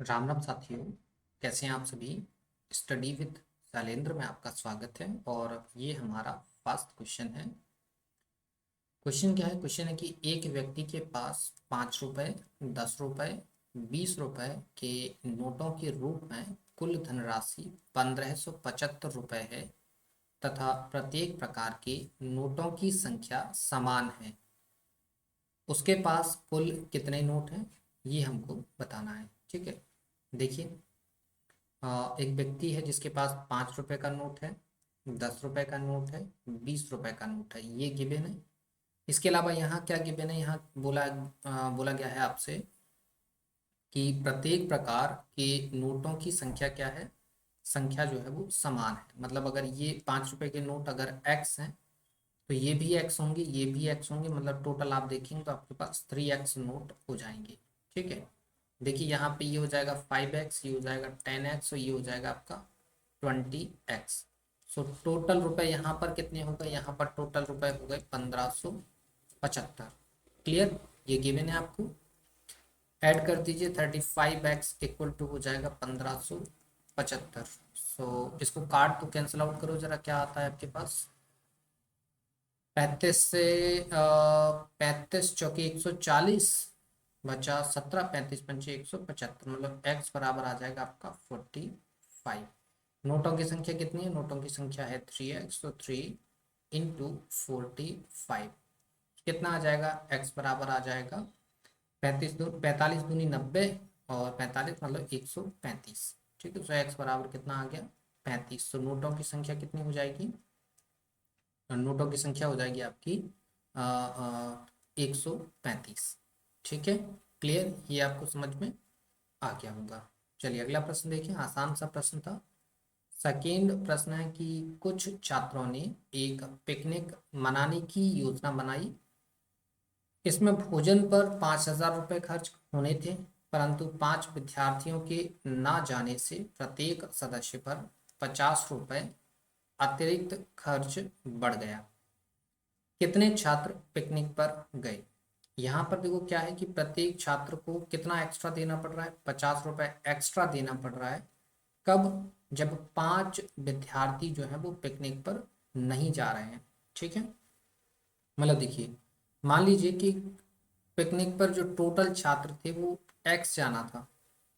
राम राम साथियों। कैसे हैं आप सभी। स्टडी विद शैलेंद्र में आपका स्वागत है और ये हमारा फर्स्ट क्वेश्चन है। क्वेश्चन क्या है? क्वेश्चन है कि एक व्यक्ति के पास 5 रुपए, 10 रुपए, 20 रुपए के नोटों के रूप में कुल धनराशि 1575 रुपए है तथा प्रत्येक प्रकार के नोटों की संख्या समान है। उसके पास कुल कितने नोट हैं ये हमको बताना है। ठीक है, देखिए, एक व्यक्ति है जिसके पास 5 रुपए का नोट है, 10 रुपए का नोट है, 20 रुपए का नोट है, ये गिवन है। इसके अलावा यहाँ क्या गिवन है? यहाँ बोला गया है आपसे कि प्रत्येक प्रकार के नोटों की संख्या क्या है, संख्या जो है वो समान है। मतलब अगर ये 5 रुपए के नोट अगर एक्स हैं तो ये भी एक्स होंगे, ये भी एक्स होंगे, मतलब टोटल आप देखेंगे तो आपके पास 3x नोट हो जाएंगे। ठीक है, देखिए यहाँ पे ये हो जाएगा 5x, ये हो जाएगा 10x और ये हो जाएगा आपका 20x। सो टोटल रुपए यहाँ पर कितने हो गए? यहाँ पर टोटल रुपए हो गए 1575। क्लियर, ये गिवन है आपको। ऐड कर दीजिए, 35x इक्वल टू हो जाएगा 1575। सो इसको काट तो कैंसिल आउट करो जरा, क्या आता है आपके पास? 35 से 35 चौके 140, बचा 17, 35 पंचे 175, मतलब x बराबर आ जाएगा आपका 45। नोटों की संख्या कितनी है? नोटों की संख्या है 3x, तो 3 × 45 कितना आ जाएगा? x बराबर आ जाएगा 45 दूनी 90 और 45 मतलब 135। ठीक है, तो x बराबर कितना आ गया? 35। तो नोटों की संख्या कितनी हो जाएगी? नोटों की संख्या हो जाएगी आपकी 135। ठीक है, क्लियर, ये आपको समझ में आ गया होगा। चलिए अगला प्रश्न देखें, आसान सा प्रश्न था। सेकेंड प्रश्न है कि कुछ छात्रों ने एक पिकनिक मनाने की योजना बनाई। इसमें भोजन पर 5,000 रुपये खर्च होने थे, परंतु 5 विद्यार्थियों के ना जाने से प्रत्येक सदस्य पर 50 रुपये अतिरिक्त खर्च बढ़ गया। कितने छात्र पिकनिक पर गए? यहाँ पर देखो क्या है कि प्रत्येक छात्र को कितना एक्स्ट्रा देना पड़ रहा है? 50 रुपये एक्स्ट्रा देना पड़ रहा है। कब? जब 5 विद्यार्थी जो है वो पिकनिक पर नहीं जा रहे हैं। ठीक है, मतलब देखिए, मान लीजिए कि पिकनिक पर जो टोटल छात्र थे वो एक्स जाना था।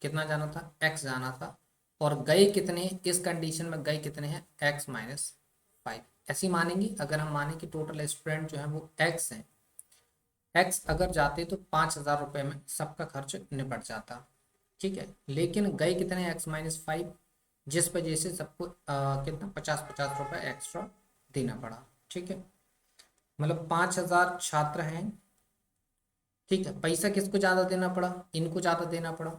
कितना जाना था? एक्स जाना था। और गए कितने? इस कंडीशन में गए कितने हैं? x-5। ऐसे ही मानेंगे, अगर हम माने कि टोटल स्टूडेंट जो है वो एक्स हैं, एक्स अगर जाते तो 5,000 रुपये में सबका खर्च निपट जाता। ठीक है, लेकिन गए कितने? x-5, जिस वजह से सबको कितना 50-50 रुपये एक्स्ट्रा देना पड़ा। ठीक है, मतलब 5,000 छात्र हैं। ठीक है, पैसा किसको ज़्यादा देना पड़ा? इनको ज़्यादा देना पड़ा,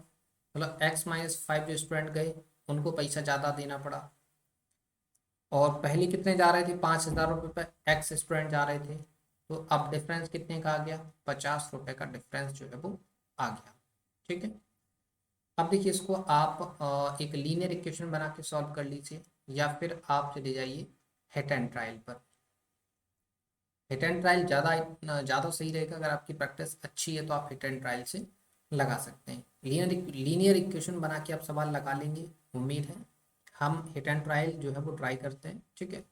मतलब x-5 जो स्टूडेंट गए उनको पैसा ज़्यादा देना पड़ा। और पहले कितने जा रहे थे? 5,000 रुपये पे एक्स स्टूडेंट जा रहे थे, तो अब डिफरेंस कितने का आ गया? 50 रुपये का डिफरेंस जो है वो आ गया। ठीक है, अब देखिए इसको आप एक लीनियर इक्वेशन बना के सॉल्व कर लीजिए, या फिर आप चले जाइए हिट एंड ट्रायल पर। हिट एंड ट्रायल ज़्यादा सही रहेगा। अगर आपकी प्रैक्टिस अच्छी है तो आप हिट एंड ट्रायल से लगा सकते हैं। लीनियर इक्वेशन बना के आप सवाल लगा लेंगे, उम्मीद है। हम हिट एंड ट्रायल जो है वो ट्राई करते हैं। ठीक है,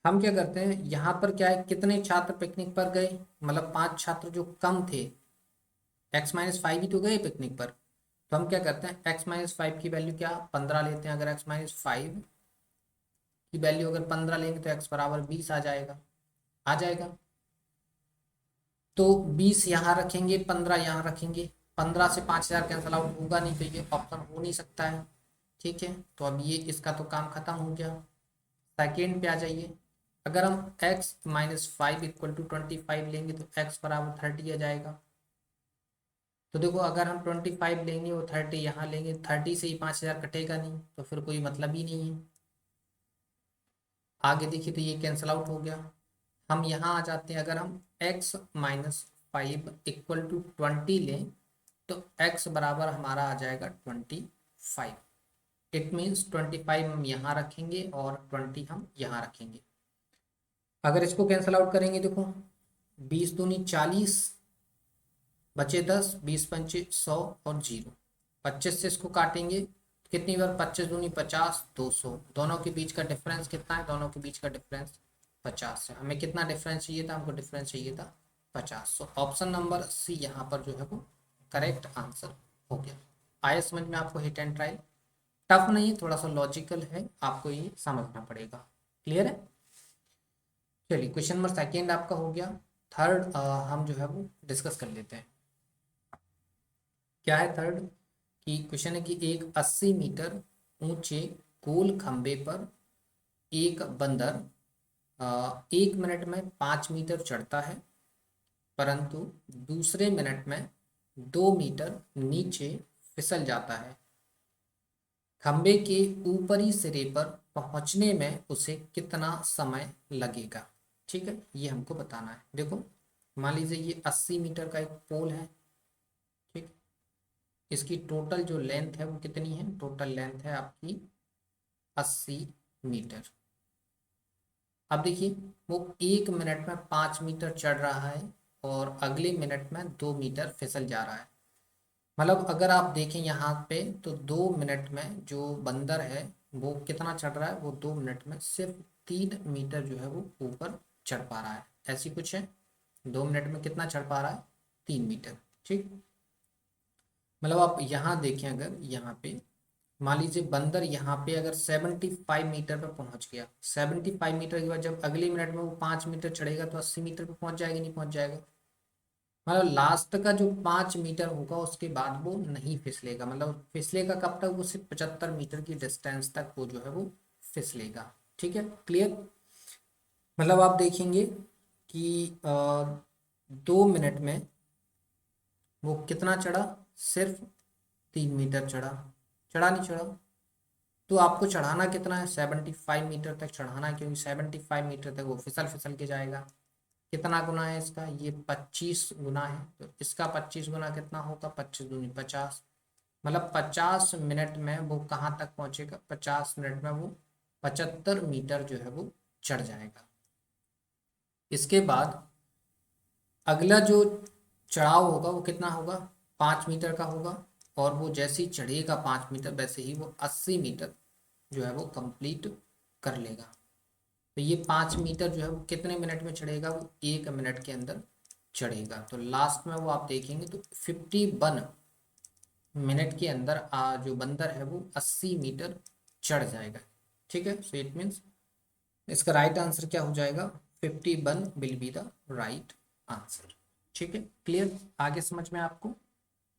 हम क्या करते हैं, यहाँ पर क्या है, कितने छात्र पिकनिक पर गए? मतलब 5 छात्र जो कम थे, x-5 ही तो गए पिकनिक पर। तो हम क्या करते हैं, x-5 की वैल्यू क्या 15 लेते हैं। अगर x-5 की वैल्यू अगर 15 लेंगे तो x बराबर 20 आ जाएगा। आ जाएगा, तो 20 यहाँ रखेंगे, 15 यहाँ रखेंगे। 15 से 5,000 कैंसिल आउट होगा नहीं, तो ये ऑप्शन हो नहीं सकता है। ठीक है, तो अब ये इसका तो काम खत्म हो गया। सेकेंड पे आ जाइए। अगर हम x-5 इक्वल टू 25 लेंगे तो x बराबर 30 आ जाएगा। तो देखो, अगर हम 25 लेंगे और 30 यहाँ लेंगे, 30 से ही 5,000 कटेगा नहीं, तो फिर कोई मतलब ही नहीं है। आगे देखिए तो ये कैंसिल आउट हो गया। हम यहाँ आ जाते हैं, अगर हम x-5 इक्वल टू 20 लें तो x बराबर हमारा आ जाएगा 25। इट मीन्स 25 हम यहाँ रखेंगे और 20 हम यहाँ रखेंगे। अगर इसको कैंसिल आउट करेंगे, देखो 20 दूनी 40, बचे 10, 20 पंचे 100 और 0, 25 से इसको काटेंगे, कितनी बार 25 दूनी 50, 200। दोनों के बीच का डिफरेंस कितना है? दोनों के बीच का डिफरेंस 50 है। हमें कितना डिफरेंस चाहिए था? हमको डिफरेंस चाहिए था 50। सो ऑप्शन नंबर सी यहाँ पर जो है वो करेक्ट आंसर हो गया। आया समझ में आपको हिट एंड ट्रायल? टफ नहीं है, थोड़ा सा लॉजिकल है, आपको ये समझना पड़ेगा। क्लियर है? चलिए क्वेश्चन नंबर सेकेंड आपका हो गया। थर्ड हम जो है वो डिस्कस कर लेते हैं। क्या है थर्ड? कि क्वेश्चन है कि एक 80 मीटर ऊंचे गोल खंबे पर एक बंदर 1 मिनट में 5 मीटर चढ़ता है, परंतु दूसरे मिनट में 2 मीटर नीचे फिसल जाता है। खंबे के ऊपरी सिरे पर पहुंचने में उसे कितना समय लगेगा? ठीक है, ये हमको बताना है। देखो मान लीजिए ये 80 मीटर का एक पोल है। ठीक, इसकी टोटल जो लेंथ है वो कितनी है? टोटल लेंथ है आपकी 80 मीटर। अब देखिए वो 1 मिनट में 5 मीटर चढ़ रहा है और अगले मिनट में 2 मीटर फिसल जा रहा है। मतलब अगर आप देखें यहाँ पे तो 2 मिनट में जो बंदर है वो कितना चढ़ रहा है? वो 2 मिनट में सिर्फ 3 मीटर जो है वो ऊपर चढ़ पा रहा है। ऐसी कुछ है, 2 मिनट में कितना चढ़ पा रहा है? 3 मीटर। ठीक, मतलब आप यहाँ देखें, अगर यहाँ पे मान लीजिए बंदर यहाँ पे अगर 75 मीटर पर पहुंच गया, 75 मीटर के बाद जब अगले मिनट में वो 5 मीटर चढ़ेगा तो 80 मीटर पे पहुंच जाएगा, नहीं पहुंच जाएगा? मतलब लास्ट का जो 5 मीटर होगा उसके बाद वो नहीं फिसलेगा। मतलब फिसलेगा कब तक? वो सिर्फ 75 मीटर की डिस्टेंस तक वो जो है वो फिसलेगा। ठीक है, क्लियर? मतलब आप देखेंगे कि 2 मिनट में वो कितना चढ़ा? सिर्फ 3 मीटर चढ़ा। चढ़ा नहीं चढ़ा? तो आपको चढ़ाना कितना है? 75 मीटर तक चढ़ाना है, क्योंकि 75 मीटर तक वो फिसल फिसल के जाएगा। कितना गुना है इसका? ये 25 गुना है। तो इसका 25 गुना कितना होगा? 25 दूनी 50। मतलब 50 मिनट में वो कहाँ तक पहुंचेगा? 50 मिनट में वो 75 मीटर जो है वो चढ़ जाएगा। इसके बाद अगला जो चढ़ाव होगा वो कितना होगा? 5 मीटर का होगा। और वो जैसे ही चढ़ेगा 5 मीटर वैसे ही वो 80 मीटर जो है वो कंप्लीट कर लेगा। तो ये 5 मीटर जो है वो कितने मिनट में चढ़ेगा? वो 1 मिनट के अंदर चढ़ेगा। तो लास्ट में वो आप देखेंगे तो 51 मिनट के अंदर जो बंदर है वो 80 मीटर चढ़ जाएगा। ठीक है, सो इट मीन्स इसका राइट आंसर क्या हो जाएगा? 51 will be the right answer. ठीक है, क्लियर? आगे समझ में आपको?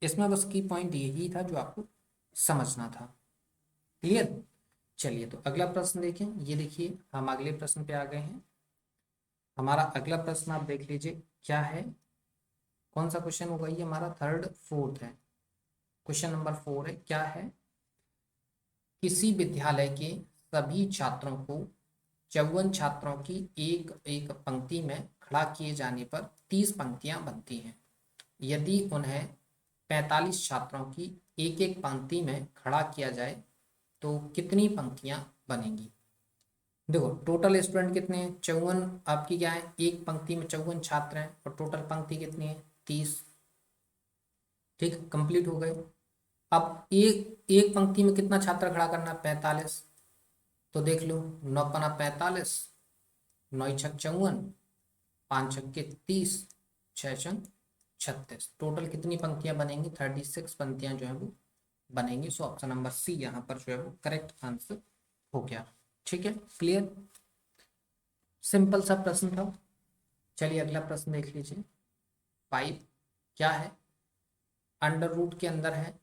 इसमें बस की पॉइंट यही था जो आपको समझना था। क्लियर? चलिए तो अगला प्रश्न देखें। ये देखिए हम अगले प्रश्न पे आ गए हैं। हमारा अगला प्रश्न आप देख लीजिए क्या है, कौन सा क्वेश्चन होगा ये? हमारा थर्ड फोर्थ है। क्वेश्चन नंबर 4 है। क्या है? किसी विद्यालय के सभी छात्रों को 54 छात्रों की एक एक पंक्ति में खड़ा किए जाने पर 30 पंक्तियां बनती हैं। यदि उन्हें 45 छात्रों की एक एक पंक्ति में खड़ा किया जाए तो कितनी पंक्तियां बनेंगी? देखो टोटल स्टूडेंट कितने हैं? 54। आपकी क्या है? एक पंक्ति में 54 छात्र हैं और टोटल पंक्ति कितनी है? 30। ठीक, कंप्लीट हो गए। अब एक एक पंक्ति में कितना छात्र खड़ा करना है? 45। तो देख लो, 9×5 = 45, 9×6 = 54, 5×6 = 30, 6×6 = 36। टोटल कितनी पंक्तियां बनेंगी? 36 पंक्तियां जो है वो बनेंगी। सो ऑप्शन नंबर सी यहाँ पर जो है वो करेक्ट आंसर हो गया। ठीक है, क्लियर? सिंपल सा प्रश्न था। चलिए अगला प्रश्न देख लीजिए। 5 क्या है? अंडर रूट के अंदर है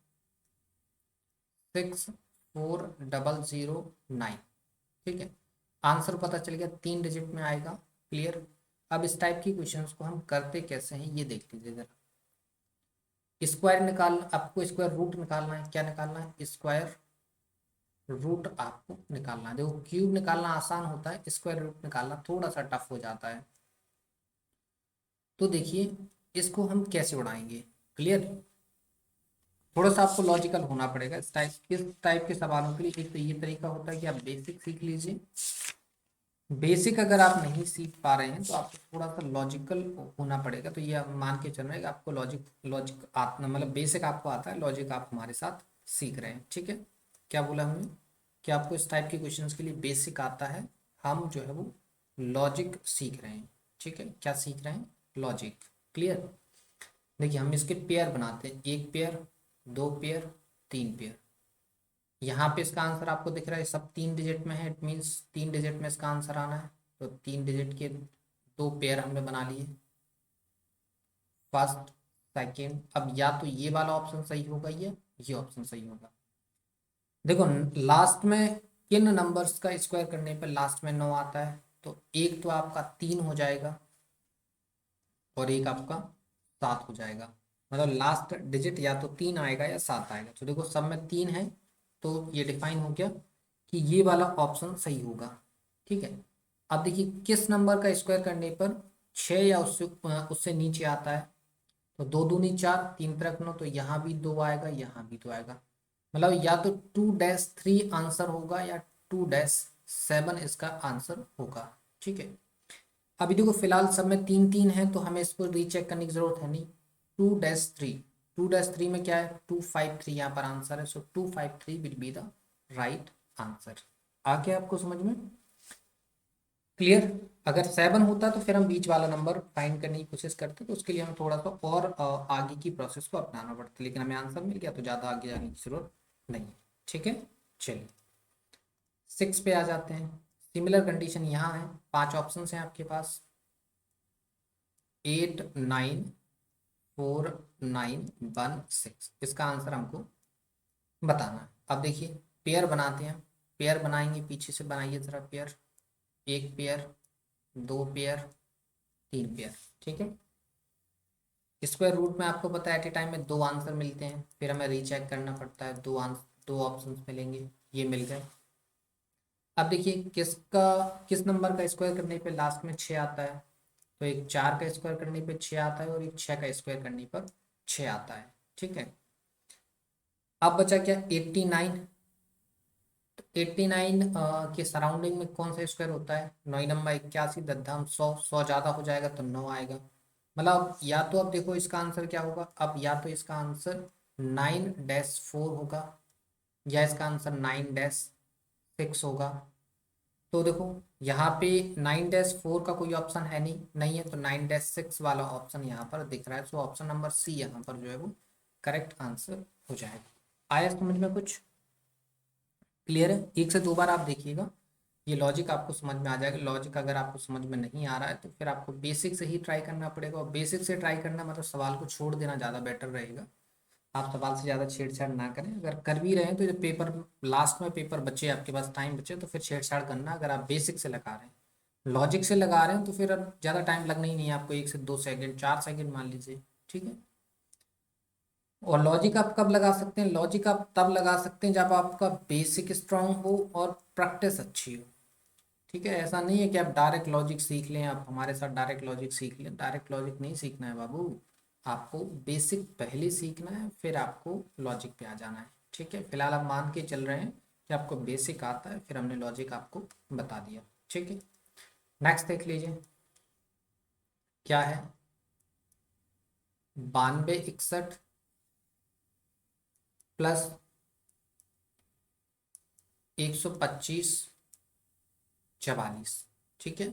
64009। ठीक है, आंसर पता चल गया, 3 डिजिट में आएगा। क्लियर? अब इस टाइप की क्वेश्चंस को हम करते कैसे हैं ये देख लीजिए जरा। स्क्वायर निकाल, आपको स्क्वायर रूट निकालना है। क्या निकालना है? स्क्वायर रूट आपको निकालना है। देखो क्यूब निकालना आसान होता है, स्क्वायर रूट निकालना थोड़ा सा टफ हो जाता है। तो देखिए इसको हम कैसे उड़ाएंगे। क्लियर? थोड़ा सा आपको लॉजिकल होना पड़ेगा इस टाइप के सवालों के लिए। एक तो ये तरीका होता है कि आप बेसिक सीख लीजिए। बेसिक अगर आप नहीं सीख पा रहे हैं तो आपको थोड़ा सा लॉजिकल होना पड़ेगा। तो ये आप मान के चल रहे हैं कि आपको लॉजिक लॉजिक आता, मतलब बेसिक आपको आता है, लॉजिक आप हमारे साथ सीख रहे हैं। ठीक है, क्या बोला हमने कि आपको इस टाइप के क्वेश्चंस के लिए बेसिक आता है, हम जो है वो लॉजिक सीख रहे हैं। ठीक है, क्या सीख रहे हैं? लॉजिक। क्लियर। देखिए हम इसके पेयर बनाते हैं, एक पेयर, दो पेयर, तीन पेयर। यहाँ पे इसका आंसर आपको दिख रहा है, सब 3 डिजिट में है, इट मीन्स 3 डिजिट में इसका आंसर आना है। तो 3 डिजिट के दो पेयर हमने बना लिए, फर्स्ट सेकेंड। अब या तो ये वाला ऑप्शन सही होगा या ये ऑप्शन सही होगा। देखो लास्ट में किन नंबर्स का स्क्वायर करने पर लास्ट में 9 आता है, तो एक तो आपका 3 हो जाएगा और एक आपका 7 हो जाएगा। मतलब लास्ट डिजिट या तो 3 आएगा या 7 आएगा। तो देखो सब में 3 है, तो ये डिफाइन हो गया कि ये वाला ऑप्शन सही होगा। ठीक है, अब देखिए किस नंबर का स्क्वायर करने पर 6 या उससे नीचे आता है। तो 2 दूनी 4, 3 3 9, तो यहाँ भी 2 आएगा, यहाँ भी 2 आएगा। मतलब या तो 2-3 आंसर होगा या 2-7 इसका आंसर होगा। ठीक है, अभी देखो फिलहाल सब में 3 3 है, तो हमें इसको रीचेक करने की जरूरत है नहीं। 2-3, 2-3 में क्या है? 253 यहाँ पर आंसर है। So 253 will be the right answer. आ गया आपको समझ में? क्लियर। अगर 7 होता तो फिर हम बीच वाला नंबर फाइंड करने की कोशिश करते, तो उसके लिए हमें थोड़ा सा और आगे की प्रोसेस को अपनाना पड़ता, लेकिन हमें आंसर मिल गया तो ज़्यादा आगे जाने की जरूरत नहीं है। ठीक है, चलिए 6 पे आ जाते हैं। सिमिलर कंडीशन यहाँ है, 5 ऑप्शन हैं आपके पास, 8 9 4 9 1 6। इसका आंसर हमको बताना है। अब देखिए पेयर बनाते हैं, पेयर बनाएंगे, पीछे से बनाइए जरा पेयर। एक पेयर, दो पेयर, तीन पेयर। ठीक है, स्क्वायर रूट में आपको पता है एट ए टाइम में 2 आंसर मिलते हैं, फिर हमें रीचेक करना पड़ता है, दो ऑप्शंस मिलेंगे, ये मिल गए। अब देखिए किस नंबर का स्क्वायर करने पे लास्ट में 6 आता है। तो एक 4 का स्क्वायर करने पे 6 आता है और एक 6 का स्क्वायर करने पर 6 आता है। ठीक है, अब बचा क्या? 89। तो 89 के सराउंडिंग में कौन सा स्क्वायर होता है? 9 9 81, दद्धाम 100 ज़्यादा हो जाएगा तो 9 आएगा। मतलब या तो अब देखो इसका आंसर क्या होगा, अब या तो इसका आंसर 9-4 होगा या इसका आंसर 9-6 होगा। तो देखो यहाँ पे 9-4 का कोई ऑप्शन है नहीं, नहीं है, तो 9-6 वाला ऑप्शन यहाँ पर दिख रहा है। सो ऑप्शन नंबर सी यहाँ पर जो है वो करेक्ट आंसर हो जाएगा। आया समझ में कुछ? क्लियर है? एक से दो बार आप देखिएगा, ये लॉजिक आपको समझ में आ जाएगा। लॉजिक अगर आपको समझ में नहीं आ रहा है तो फिर आपको बेसिक से ही ट्राई करना पड़ेगा, और बेसिक से ट्राई करना मतलब सवाल को छोड़ देना ज़्यादा बेटर रहेगा। आप सवाल से ज़्यादा छेड़छाड़ ना करें, अगर कर भी रहे हैं तो जो पेपर लास्ट में पेपर बचे, आपके पास टाइम बचे, तो फिर छेड़छाड़ करना। अगर आप बेसिक से लगा रहे हैं, लॉजिक से लगा रहे हैं, तो फिर अब ज़्यादा टाइम लगना ही नहीं है आपको, 1 से 2 सेकंड, 4 सेकंड मान लीजिए। ठीक है, और लॉजिक आप कब लगा सकते हैं? लॉजिक आप तब लगा सकते हैं जब आपका बेसिक स्ट्रांग हो और प्रैक्टिस अच्छी हो। ठीक है, ऐसा नहीं है कि आप डायरेक्ट लॉजिक सीख लें, आप हमारे साथ डायरेक्ट लॉजिक सीख लें। डायरेक्ट लॉजिक नहीं सीखना है बाबू, आपको बेसिक पहले सीखना है, फिर आपको लॉजिक पे आ जाना है। ठीक है, फिलहाल आप मान के चल रहे हैं कि आपको बेसिक आता है, फिर हमने लॉजिक आपको बता दिया। ठीक है, नेक्स्ट देख लीजिए क्या है। 92 61 प्लस 125 44। ठीक है,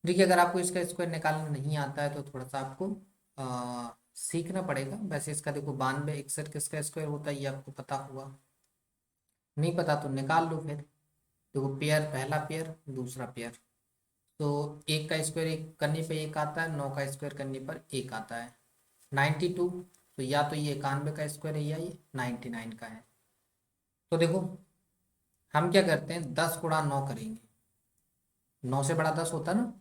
देखिए अगर आपको इसका स्क्वायर निकालना नहीं आता है तो थोड़ा सा आपको सीखना पड़ेगा। वैसे इसका देखो 92 61 किसका स्क्वायर होता है ये आपको पता होगा, नहीं पता तो निकाल लो फिर। देखो पेयर, पहला पेयर, दूसरा पेयर, तो एक का स्क्वायर एक करने पे एक आता है, 9 का स्क्वायर करने पर एक आता है। 92, तो या तो ये 91 का स्क्वायर है या ये 99 का है। तो देखो हम क्या करते हैं, 10 × 9 करेंगे, 9 से बड़ा 10 होता है ना,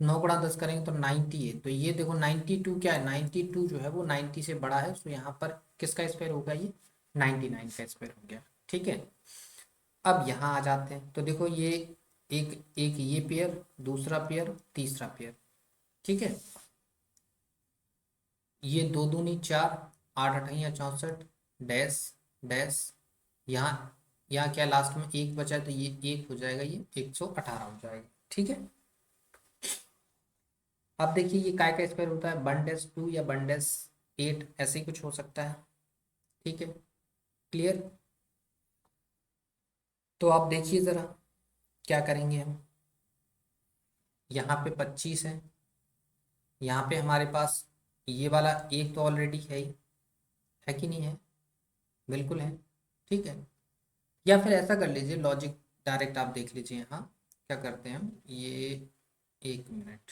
9 × 10 करेंगे तो 90 है। तो ये देखो 92 क्या है, 92 जो है वो 90 से बड़ा है। तो यहाँ पर किसका स्क्वायर होगा? ये 99 का स्क्वायर हो गया। ठीक है, अब यहाँ आ जाते हैं, तो देखो ये एक एक ये पेयर, दूसरा पेयर, तीसरा पेयर। ठीक है, ये 2 दूनी 4, 8 8 64, डैश डैश, यहाँ यहाँ क्या लास्ट में एक बचा है, तो ये एक हो जाएगा, ये 118 हो जाएगा। ठीक है, अब देखिए ये का स्क्वायर होता है 1-2 या 1-8, ऐसे ही कुछ हो सकता है। ठीक है, क्लियर। तो आप देखिए ज़रा क्या करेंगे हम। यहाँ पे 25 है, यहाँ पे हमारे पास ये वाला एक तो ऑलरेडी है ही, है कि नहीं है? बिल्कुल है। ठीक है, या फिर ऐसा कर लीजिए, लॉजिक डायरेक्ट आप देख लीजिए। यहाँ क्या करते हैं हम, ये 1 मिनट,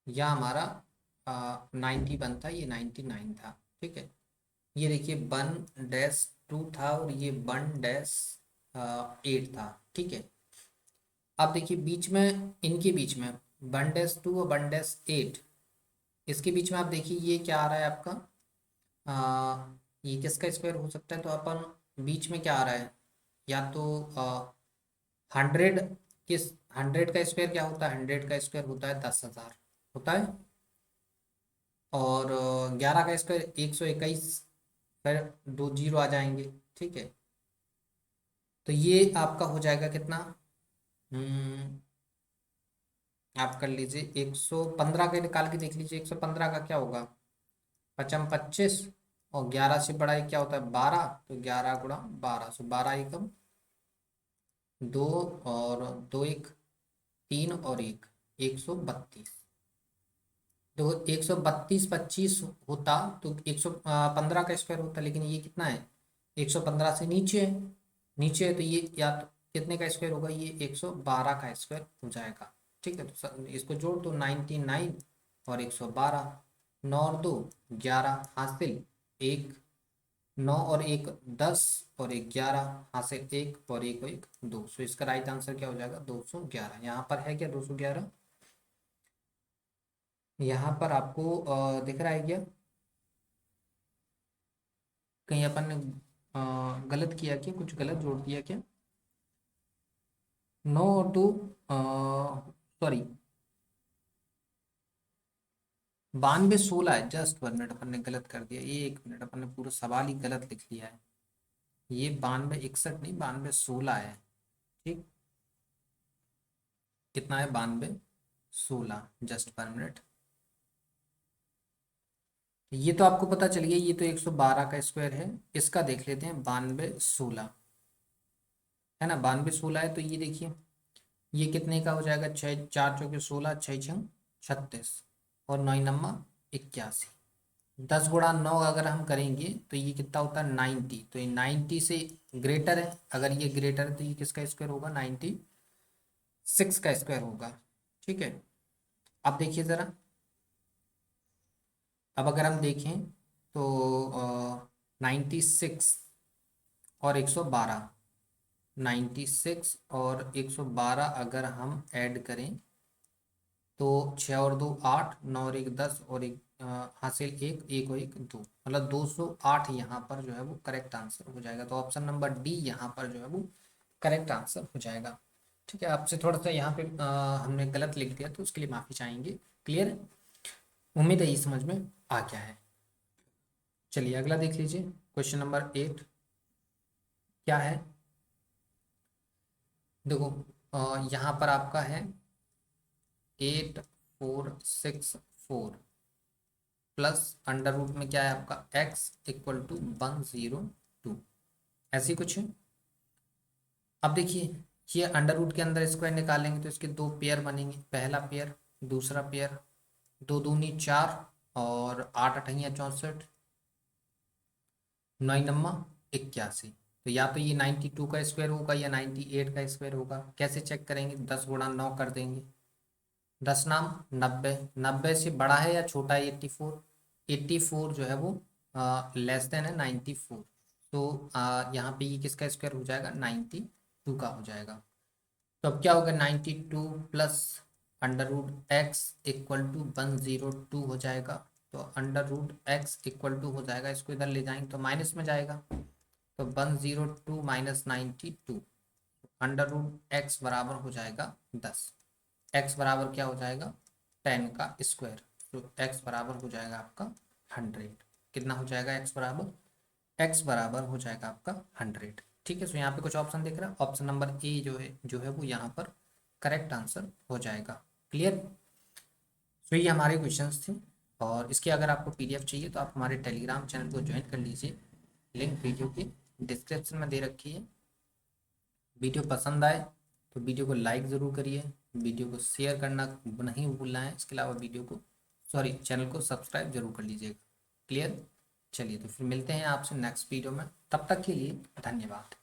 या हमारा 91 था, ये 99 था। ठीक है, ये देखिए 1-2 था और ये 1-8 था। ठीक है, अब देखिए बीच में, इनके बीच में 1-2 और 1-8, इसके बीच में आप देखिए ये क्या आ रहा है आपका, ये किसका स्क्वायर हो सकता है? तो अपन बीच में क्या आ रहा है, या तो 100, किस 100 का स्क्वायर क्या होता है? 100 का स्क्वायर होता है 10,000 होता है। और 11 का स्क्वायर 121, फिर 2 जीरो आ जाएंगे। ठीक है, तो ये आपका हो जाएगा कितना? हम्म, आप कर लीजिए 115 के निकाल के देख लीजिए, 115 का क्या होगा? 25 और 11 से बड़ा एक क्या होता है? 12, तो 11 × 12, सो 12 एकम 2, और 2 1 3 और 132। देखो 132 25 होता तो 115 का स्क्वायर होता, लेकिन ये कितना है? 115 से नीचे है, नीचे है, तो ये या तो कितने का स्क्वायर होगा? ये 112 का स्क्वायर हो जाएगा। ठीक है, तो इसको जोड़ दो, 99 और 112, 9 और 2 11 हासिल 1, 9 और 1 10 और 1 11 हासिल 1 और 1 और 1 2। सो इसका राइट आंसर क्या हो जाएगा? 211। यहाँ पर है क्या 211? यहाँ पर आपको दिख रहा है क्या? कहीं अपन ने गलत किया क्या? कुछ गलत जोड़ दिया क्या? 9 और 2, सॉरी, 92 16 है। जस्ट 1 मिनट, अपन ने गलत कर दिया, ये 1 मिनट, अपन ने पूरा सवाल ही गलत लिख लिया है। ये 92 61 नहीं, 92 16 है। ठीक, कितना है? 92 16, जस्ट 1 मिनट। ये तो आपको पता चल गया, ये तो 112 का स्क्वायर है। इसका देख लेते हैं, 92 16 है ना, 92 16 है, तो ये देखिए ये कितने का हो जाएगा? 6 4 चौके 16, 6 छंग 36 और 9 नम्मा 81। 10 × 9 अगर हम करेंगे तो ये कितना होता है? 90। तो ये 90 से ग्रेटर है, अगर ये ग्रेटर है तो ये किसका स्क्वायर होगा? 96 का स्क्वायर होगा। ठीक है, अब देखिए ज़रा, अब अगर हम देखें तो 96 और 112, 96 और 112 अगर हम ऐड करें तो 6 और 2 8, 9 और 1 10 और एक हासिल 1 1 और 1 2, मतलब 208 यहाँ पर जो है वो करेक्ट आंसर हो जाएगा। तो ऑप्शन नंबर डी यहाँ पर जो है वो करेक्ट आंसर हो जाएगा। ठीक है, आपसे थोड़ा सा यहाँ पे हमने गलत लिख दिया तो उसके लिए माफ़ी चाहेंगे। क्लियर? उम्मीद है ये समझ में आ गया है। चलिए अगला देख लीजिए, क्वेश्चन नंबर 8 क्या है? देखो यहाँ पर आपका है 8464 प्लस अंडर रूट में क्या है आपका? x इक्वल टू 102, ऐसी कुछ है। अब देखिए ये अंडर रूट के अंदर स्क्वायर निकालेंगे तो इसके दो पेयर बनेंगे, पहला पेयर, दूसरा पेयर, 2 दूनी 4 और 8 अठैया 64, 9 नम्मा 81। तो या तो ये 92 का स्क्वायर होगा या 98 का स्क्वायर होगा। कैसे चेक करेंगे? 10 × 9 कर देंगे, 10 नाम 90, 90 से बड़ा है या छोटा है? 84, 84 जो है वो लेस देन है 94। तो यहाँ पे ये किसका स्क्वायर हो जाएगा? 92 का हो जाएगा। तो अब क्या होगा? 92 plus under root X equal to 102 हो जाएगा। तो under root X equal to हो जाएगा, इसको इधर ले जाएंगे तो माइनस में जाएगा, तो 102 माइनस 92, अंडर रूट एक्स बराबर हो जाएगा 10। एक्स बराबर क्या हो जाएगा? 10 का स्क्वायर। तो एक्स बराबर हो जाएगा आपका 100। कितना हो जाएगा एक्स बराबर? एक्स बराबर हो जाएगा आपका 100। ठीक है, सो यहाँ पे कुछ ऑप्शन दिख रहा है, ऑप्शन नंबर ए जो है वो यहाँ पर करेक्ट आंसर हो जाएगा। क्लियर? सो ये हमारे क्वेश्चंस थे। और इसके अगर आपको पीडीएफ चाहिए तो आप हमारे टेलीग्राम चैनल को ज्वाइन कर लीजिए, लिंक वीडियो की डिस्क्रिप्शन में दे रखी है। वीडियो पसंद आए तो वीडियो को लाइक ज़रूर करिए, वीडियो को शेयर करना नहीं भूलना है, इसके अलावा चैनल को सब्सक्राइब जरूर कर लीजिएगा। क्लियर? चलिए तो फिर मिलते हैं आपसे नेक्स्ट वीडियो में, तब तक के लिए धन्यवाद।